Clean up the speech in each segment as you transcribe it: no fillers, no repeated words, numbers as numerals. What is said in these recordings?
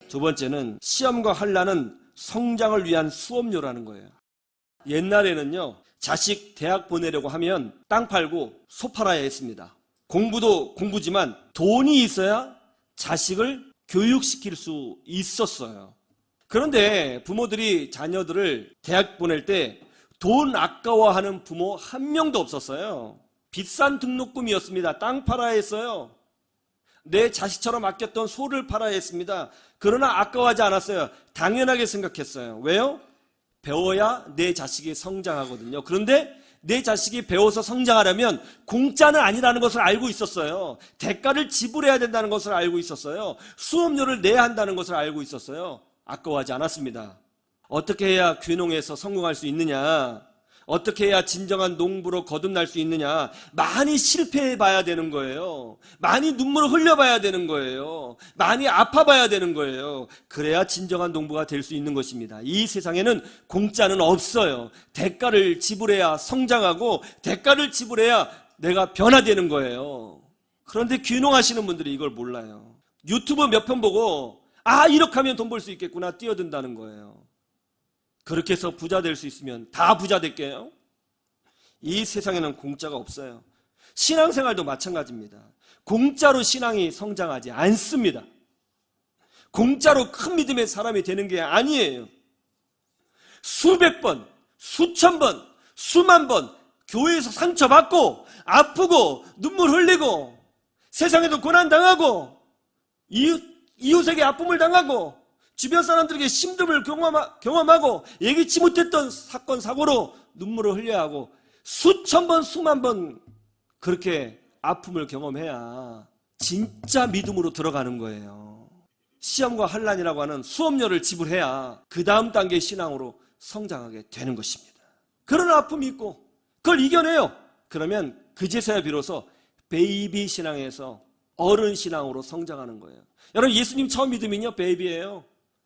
두 번째는 시험과 환난은 성장을 위한 수업료라는 거예요. 옛날에는요, 자식 대학 보내려고 하면 땅 팔고 소 팔아야 했습니다. 공부도 공부지만 돈이 있어야 자식을 교육시킬 수 있었어요. 그런데 부모들이 자녀들을 대학 보낼 때 돈 아까워하는 부모 한 명도 없었어요. 비싼 등록금이었습니다. 땅 팔아야 했어요. 내 자식처럼 아꼈던 소를 팔아야 했습니다. 그러나 아까워하지 않았어요. 당연하게 생각했어요. 왜요? 배워야 내 자식이 성장하거든요. 그런데 내 자식이 배워서 성장하려면 공짜는 아니라는 것을 알고 있었어요. 대가를 지불해야 된다는 것을 알고 있었어요. 수업료를 내야 한다는 것을 알고 있었어요. 아까워하지 않았습니다. 어떻게 해야 귀농해서 성공할 수 있느냐? 어떻게 해야 진정한 농부로 거듭날 수 있느냐? 많이 실패해 봐야 되는 거예요. 많이 눈물을 흘려봐야 되는 거예요. 많이 아파봐야 되는 거예요. 그래야 진정한 농부가 될 수 있는 것입니다. 이 세상에는 공짜는 없어요. 대가를 지불해야 성장하고 대가를 지불해야 내가 변화되는 거예요. 그런데 귀농하시는 분들이 이걸 몰라요. 유튜브 몇 편 보고 이렇게 하면 돈 벌 수 있겠구나 뛰어든다는 거예요. 그렇게 해서 부자 될 수 있으면 다 부자 될게요. 이 세상에는 공짜가 없어요. 신앙생활도 마찬가지입니다. 공짜로 신앙이 성장하지 않습니다. 공짜로 큰 믿음의 사람이 되는 게 아니에요. 수백 번, 수천 번, 수만 번 교회에서 상처받고 아프고 눈물 흘리고 세상에도 고난당하고 이웃에게 아픔을 당하고 주변 사람들에게 힘듦을 경험하고 예기치 못했던 사건 사고로 눈물을 흘려야 하고 수천 번 수만 번 그렇게 아픔을 경험해야 진짜 믿음으로 들어가는 거예요. 시험과 환난이라고 하는 수업료를 지불해야 그 다음 단계의 신앙으로 성장하게 되는 것입니다. 그런 아픔이 있고 그걸 이겨내요. 그러면 그제서야 비로소 베이비 신앙에서 어른 신앙으로 성장하는 거예요. 여러분, 예수님 처음 믿으면요 베이비예요.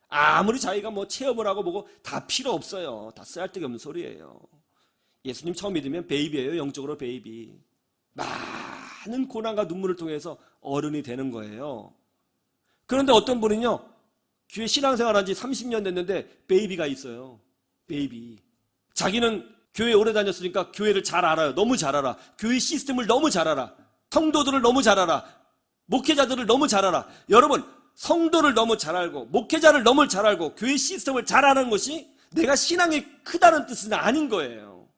아무리 자기가 체험을 하고 뭐고 다 필요 없어요. 다 쓸데기 없는 소리예요. 예수님 처음 믿으면 베이비예요. 영적으로 베이비. 많은 고난과 눈물을 통해서 어른이 되는 거예요. 그런데 어떤 분은요, 교회 신앙생활 한 지 30년 됐는데 베이비가 있어요. 베이비. 자기는 교회 오래 다녔으니까 교회를 잘 알아요. 너무 잘 알아. 교회 시스템을 너무 잘 알아. 성도들을 너무 잘 알아. 목회자들을 너무 잘 알아. 여러분, 성도를 너무 잘 알고 목회자를 너무 잘 알고 교회 시스템을 잘 아는 것이 내가 신앙이 크다는 뜻은 아닌 거예요.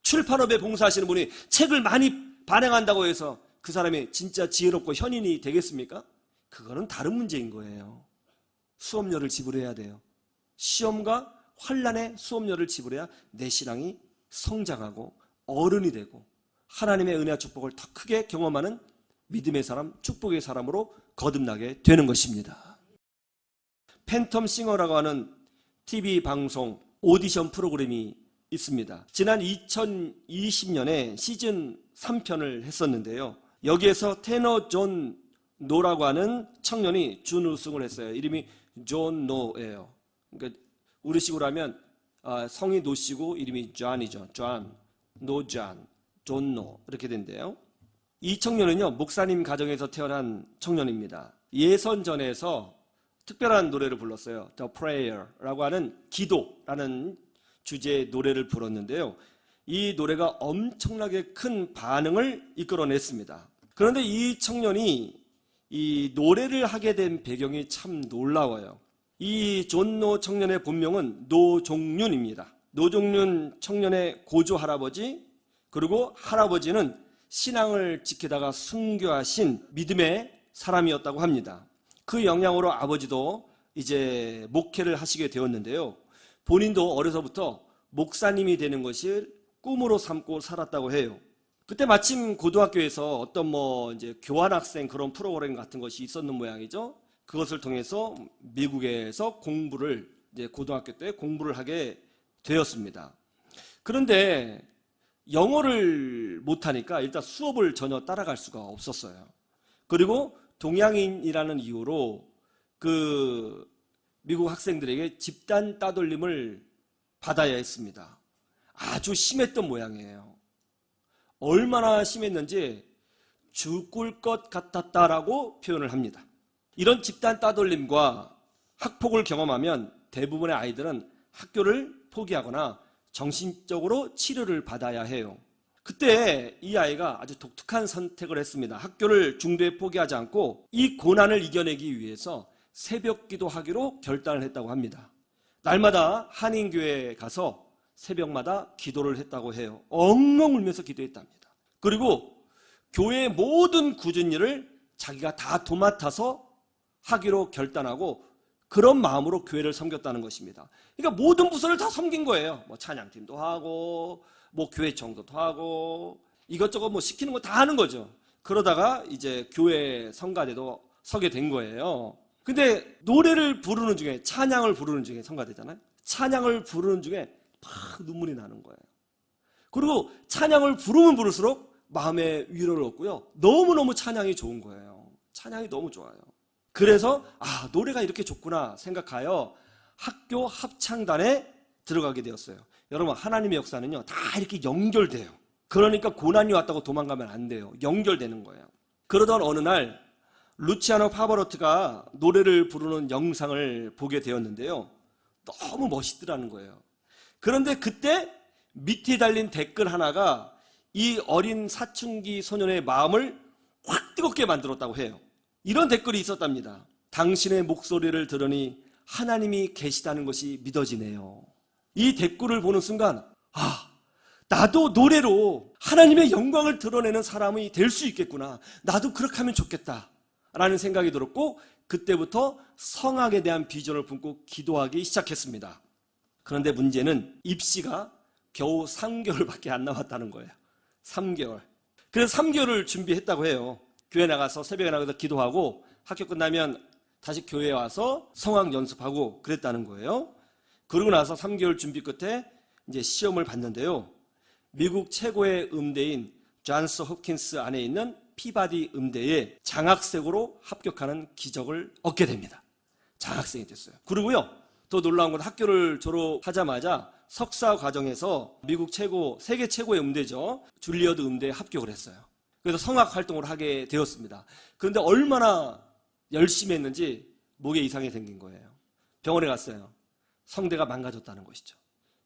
출판업에 봉사하시는 분이 책을 많이 발행한다고 해서 그 사람이 진짜 지혜롭고 현인이 되겠습니까? 그거는 다른 문제인 거예요. 수업료를 지불해야 돼요. 시험과 환난의 수업료를 지불해야 내 신앙이 성장하고 어른이 되고 하나님의 은혜와 축복을 더 크게 경험하는 믿음의 사람, 축복의 사람으로 거듭나게 되는 것입니다. 팬텀 싱어라고 하는 TV 방송 오디션 프로그램이 있습니다. 지난 2020년에 시즌 3편을 했었는데요. 여기에서 테너 존 노라고 하는 청년이 준우승을 했어요. 이름이 존 노예요. 그러니까 우리식으로 하면 성이 노씨고 이름이 존이죠. 존, 노존, 존 노 이렇게 된대요. 이 청년은요, 목사님 가정에서 태어난 청년입니다. 예선전에서 특별한 노래를 불렀어요. The Prayer라고 하는 기도라는 주제의 노래를 불렀는데요. 이 노래가 엄청나게 큰 반응을 이끌어냈습니다. 그런데 이 청년이 이 노래를 하게 된 배경이 참 놀라워요. 이 존노 청년의 본명은 노종윤입니다. 노종윤 청년의 고조 할아버지, 그리고 할아버지는 신앙을 지키다가 순교하신 믿음의 사람이었다고 합니다. 그 영향으로 아버지도 이제 목회를 하시게 되었는데요. 본인도 어려서부터 목사님이 되는 것을 꿈으로 삼고 살았다고 해요. 그때 마침 고등학교에서 어떤 이제 교환학생 그런 프로그램 같은 것이 있었는 모양이죠. 그것을 통해서 미국에서 공부를 이제 고등학교 때 공부를 하게 되었습니다. 그런데 영어를 못하니까 일단 수업을 전혀 따라갈 수가 없었어요. 그리고 동양인이라는 이유로 그 미국 학생들에게 집단 따돌림을 받아야 했습니다. 아주 심했던 모양이에요. 얼마나 심했는지 죽을 것 같았다라고 표현을 합니다. 이런 집단 따돌림과 학폭을 경험하면 대부분의 아이들은 학교를 포기하거나 정신적으로 치료를 받아야 해요. 그때 이 아이가 아주 독특한 선택을 했습니다. 학교를 중도에 포기하지 않고 이 고난을 이겨내기 위해서 새벽 기도하기로 결단을 했다고 합니다. 날마다 한인교회에 가서 새벽마다 기도를 했다고 해요. 엉엉 울면서 기도했답니다. 그리고 교회의 모든 굳은 일을 자기가 다 도맡아서 하기로 결단하고 그런 마음으로 교회를 섬겼다는 것입니다. 그러니까 모든 부서를 다 섬긴 거예요. 뭐 찬양팀도 하고 뭐 교회 청소도 하고 이것저것 뭐 시키는 거 다 하는 거죠. 그러다가 이제 교회 성가대도 서게 된 거예요. 근데 노래를 부르는 중에, 찬양을 부르는 중에, 성가대잖아요. 찬양을 부르는 중에 막 눈물이 나는 거예요. 그리고 찬양을 부르면 부를수록 마음의 위로를 얻고요. 너무너무 찬양이 좋은 거예요. 찬양이 너무 좋아요. 그래서 노래가 이렇게 좋구나 생각하여 학교 합창단에 들어가게 되었어요. 여러분, 하나님의 역사는요, 다 이렇게 연결돼요. 그러니까 고난이 왔다고 도망가면 안 돼요. 연결되는 거예요. 그러던 어느 날 루치아노 파바로티가 노래를 부르는 영상을 보게 되었는데요. 너무 멋있더라는 거예요. 그런데 그때 밑에 달린 댓글 하나가 이 어린 사춘기 소년의 마음을 확 뜨겁게 만들었다고 해요. 이런 댓글이 있었답니다. 당신의 목소리를 들으니 하나님이 계시다는 것이 믿어지네요. 이 댓글을 보는 순간 나도 노래로 하나님의 영광을 드러내는 사람이 될 수 있겠구나. 나도 그렇게 하면 좋겠다 라는 생각이 들었고 그때부터 성악에 대한 비전을 품고 기도하기 시작했습니다. 그런데 문제는 입시가 겨우 3개월밖에 안 남았다는 거예요. 3개월. 그래서 3개월을 준비했다고 해요. 교회 나가서 새벽에 나가서 기도하고 학교 끝나면 다시 교회에 와서 성악 연습하고 그랬다는 거예요. 그러고 나서 3개월 준비 끝에 이제 시험을 봤는데요. 미국 최고의 음대인 존스 홉킨스 안에 있는 피바디 음대에 장학생으로 합격하는 기적을 얻게 됩니다. 장학생이 됐어요. 그리고요, 더 놀라운 건 학교를 졸업하자마자 석사 과정에서 미국 최고, 세계 최고의 음대죠. 줄리어드 음대에 합격을 했어요. 그래서 성악 활동을 하게 되었습니다. 그런데 얼마나 열심히 했는지 목에 이상이 생긴 거예요. 병원에 갔어요. 성대가 망가졌다는 것이죠.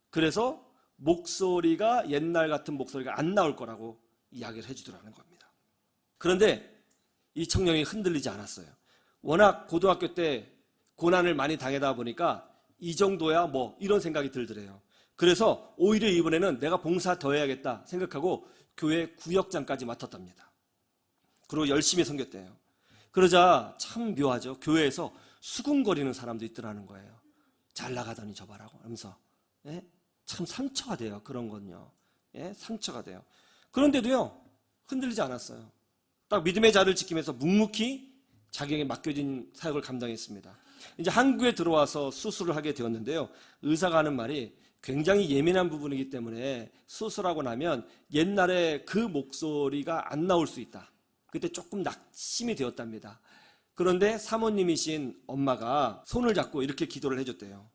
그래서 목소리가 옛날 같은 목소리가 안 나올 거라고 이야기를 해주더라는 겁니다. 그런데 이 청년이 흔들리지 않았어요. 워낙 고등학교 때 고난을 많이 당하다 보니까 이 정도야 뭐 이런 생각이 들더래요. 그래서 오히려 이번에는 내가 봉사 더 해야겠다 생각하고 교회 구역장까지 맡았답니다. 그리고 열심히 섬겼대요. 그러자 참 묘하죠. 교회에서 수군거리는 사람도 있더라는 거예요. 잘 나가더니 저봐라고 하면서. 예? 참 상처가 돼요. 그런 건요. 예? 상처가 돼요. 그런데도요, 흔들리지 않았어요. 딱 믿음의 자리를 지키면서 묵묵히 자기에게 맡겨진 사역을 감당했습니다. 이제 한국에 들어와서 수술을 하게 되었는데요. 의사가 하는 말이 굉장히 예민한 부분이기 때문에 수술하고 나면 옛날에 그 목소리가 안 나올 수 있다. 그때 조금 낙심이 되었답니다. 그런데 사모님이신 엄마가 손을 잡고 이렇게 기도를 해줬대요.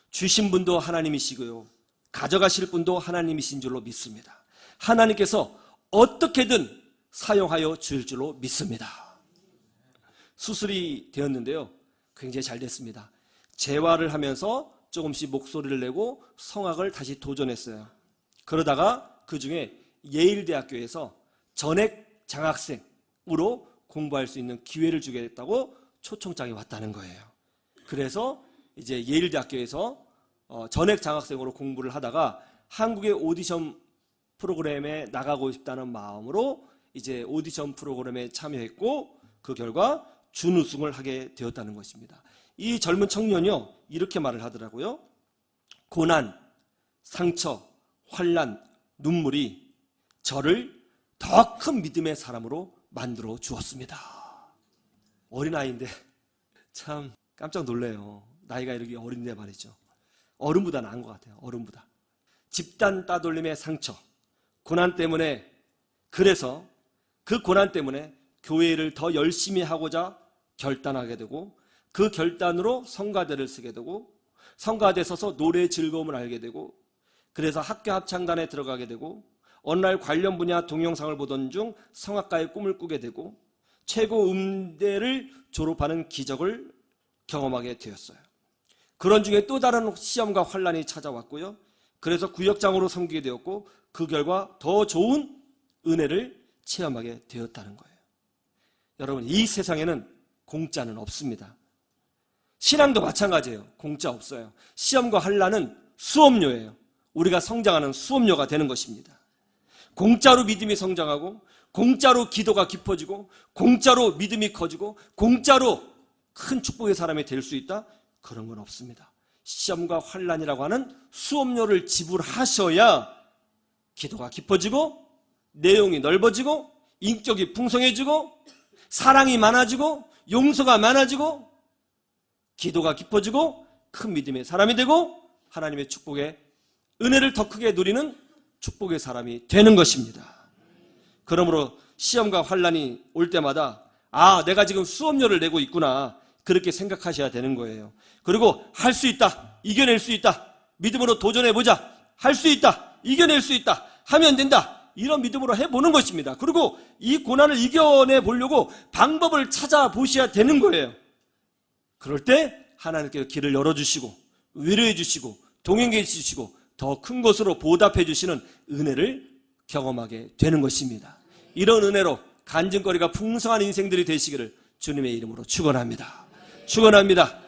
주신 분도 하나님이시고요. 가져가실 분도 하나님이신 줄로 믿습니다. 하나님께서 어떻게든 사용하여 줄 줄로 믿습니다. 수술이 되었는데요. 굉장히 잘 됐습니다. 재활을 하면서 조금씩 목소리를 내고 성악을 다시 도전했어요. 그러다가 그 중에 예일대학교에서 전액 장학생으로 공부할 수 있는 기회를 주겠다고 초청장이 왔다는 거예요. 그래서 이제 예일대학교에서 전액 장학생으로 공부를 하다가 한국의 오디션 프로그램에 나가고 싶다는 마음으로 이제 오디션 프로그램에 참여했고 그 결과 준우승을 하게 되었다는 것입니다. 이 젊은 청년이요, 이렇게 말을 하더라고요. 고난, 상처, 환난, 눈물이 저를 더 큰 믿음의 사람으로 만들어 주었습니다. 어린아이인데 참 깜짝 놀래요. 나이가 이렇게 어린데 말이죠. 어른보다 나은 것 같아요. 어른보다. 집단 따돌림의 상처, 고난 때문에, 그래서 그 고난 때문에 교회를 더 열심히 하고자 결단하게 되고 그 결단으로 성가대를 쓰게 되고 성가대 서서 노래의 즐거움을 알게 되고 그래서 학교 합창단에 들어가게 되고 어느 날 관련 분야 동영상을 보던 중 성악가의 꿈을 꾸게 되고 최고 음대를 졸업하는 기적을 경험하게 되었어요. 그런 중에 또 다른 시험과 환란이 찾아왔고요. 그래서 구역장으로 섬기게 되었고 그 결과 더 좋은 은혜를 체험하게 되었다는 거예요. 여러분, 이 세상에는 공짜는 없습니다. 신앙도 마찬가지예요. 공짜 없어요. 시험과 환란은 수업료예요. 우리가 성장하는 수업료가 되는 것입니다. 공짜로 믿음이 성장하고 공짜로 기도가 깊어지고 공짜로 믿음이 커지고 공짜로 큰 축복의 사람이 될 수 있다? 그런 건 없습니다. 시험과 환란이라고 하는 수업료를 지불하셔야 기도가 깊어지고 내용이 넓어지고 인격이 풍성해지고 사랑이 많아지고 용서가 많아지고 기도가 깊어지고 큰 믿음의 사람이 되고 하나님의 축복의 은혜를 더 크게 누리는 축복의 사람이 되는 것입니다. 그러므로 시험과 환란이 올 때마다 내가 지금 수업료를 내고 있구나 그렇게 생각하셔야 되는 거예요. 그리고 할 수 있다, 이겨낼 수 있다, 믿음으로 도전해보자, 할 수 있다, 이겨낼 수 있다, 하면 된다, 이런 믿음으로 해보는 것입니다. 그리고 이 고난을 이겨내 보려고 방법을 찾아보셔야 되는 거예요. 그럴 때 하나님께서 길을 열어주시고 위로해 주시고 동행해 주시고 더 큰 것으로 보답해 주시는 은혜를 경험하게 되는 것입니다. 이런 은혜로 간증거리가 풍성한 인생들이 되시기를 주님의 이름으로 축원합니다. 축원합니다.